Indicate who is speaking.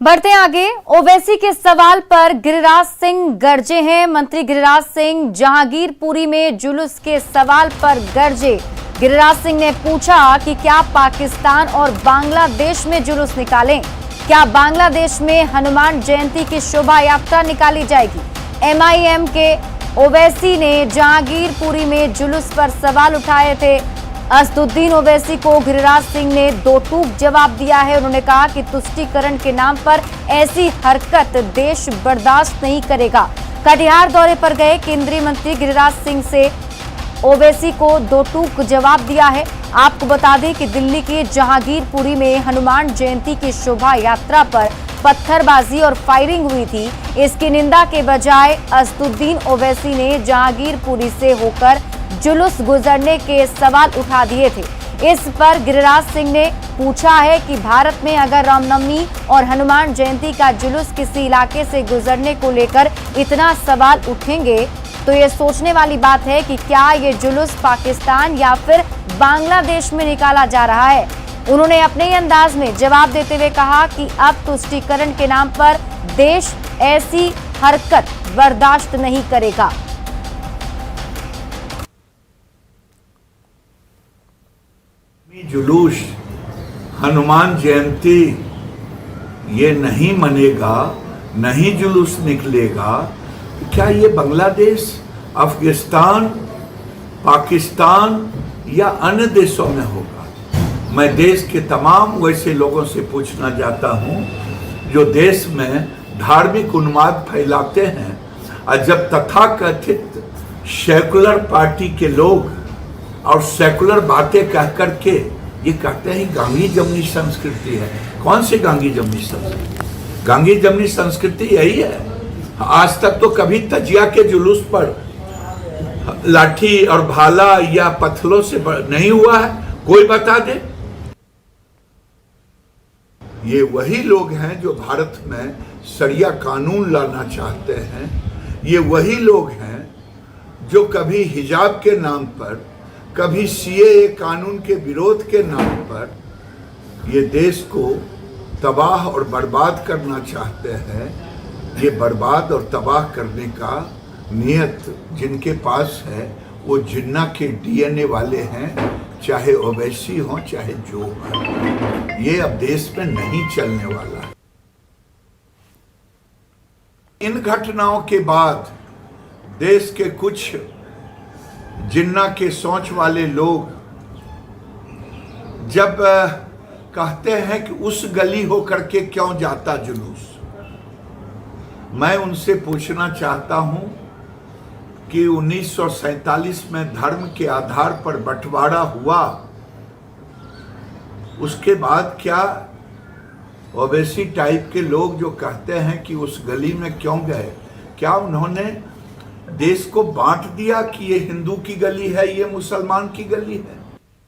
Speaker 1: बढ़ते आगे, ओवैसी के सवाल पर गिरिराज सिंह गरजे हैं। मंत्री गिरिराज सिंह जहांगीरपुरी में जुलूस के सवाल पर गरजे। गिरिराज सिंह ने पूछा कि क्या पाकिस्तान और बांग्लादेश में जुलूस निकालें? क्या बांग्लादेश में हनुमान जयंती की शोभा यात्रा निकाली जाएगी? एमआईएम के ओवैसी ने जहांगीरपुरी में जुलूस पर सवाल उठाए थे। असदुद्दीन ओवैसी को गिरिराज सिंह ने दो टूक जवाब दिया है। उन्होंने कहा कि तुष्टीकरण के नाम पर ऐसी हरकत देश बर्दाश्त नहीं करेगा। कटिहार दौरे पर गए केंद्रीय मंत्री गिरिराज सिंह से ओवैसी को दो टूक जवाब दिया है। आपको बता दें कि दिल्ली के जहांगीरपुरी में हनुमान जयंती की शोभा यात्रा पर पत्थरबाजी और फायरिंग हुई थी। इसकी निंदा के बजाय असदुद्दीन ओवैसी ने जहांगीरपुरी से होकर जुलूस गुजरने के सवाल उठा दिए थे। इस पर गिरिराज सिंह ने पूछा है कि भारत में अगर रामनवमी और हनुमान जयंती का जुलूस किसी इलाके से गुजरने को लेकर इतना सवाल उठेंगे तो ये सोचने वाली बात है कि क्या ये जुलूस पाकिस्तान या फिर बांग्लादेश में निकाला जा रहा है। उन्होंने अपने ही अंदाज में जवाब देते हुए कहा कि अब तुष्टीकरण के नाम पर देश ऐसी हरकत बर्दाश्त नहीं करेगा।
Speaker 2: जुलूस हनुमान जयंती ये नहीं मनेगा, नहीं जुलूस निकलेगा, क्या ये बांग्लादेश, अफगानिस्तान, पाकिस्तान या अन्य देशों में होगा? मैं देश के तमाम वैसे लोगों से पूछना चाहता हूं जो देश में धार्मिक उन्माद फैलाते हैं और जब तथाकथित सेकुलर पार्टी के लोग और सेकुलर बातें कह करके ये कहते हैं गांधी जमनी संस्कृति है। कौन सी गांधी जमनी संस्कृति? गांधी जमनी संस्कृति यही है। आज तक तो कभी तजिया के जुलूस पर लाठी और भाला या पत्थरों से नहीं हुआ है। कोई बता दे। ये वही लोग हैं जो भारत में शरिया कानून लाना चाहते हैं। ये वही लोग हैं जो कभी हिजाब के नाम पर, कभी सीएए कानून के विरोध के नाम पर ये देश को तबाह और बर्बाद करना चाहते हैं। ये बर्बाद और तबाह करने का नियत जिनके पास है वो जिन्ना के डीएनए वाले हैं, चाहे ओवैसी हो चाहे जो हो। ये अब देश में नहीं चलने वाला। इन घटनाओं के बाद देश के कुछ जिन्ना के सोच वाले लोग जब कहते हैं कि उस गली होकर के क्यों जाता जुलूस, मैं उनसे पूछना चाहता हूं कि 1947 में धर्म के आधार पर बंटवारा हुआ, उसके बाद क्या ओवैसी टाइप के लोग जो कहते हैं कि उस गली में क्यों गए, क्या उन्होंने देश को बांट दिया कि ये हिंदू की गली है, ये मुसलमान की गली है?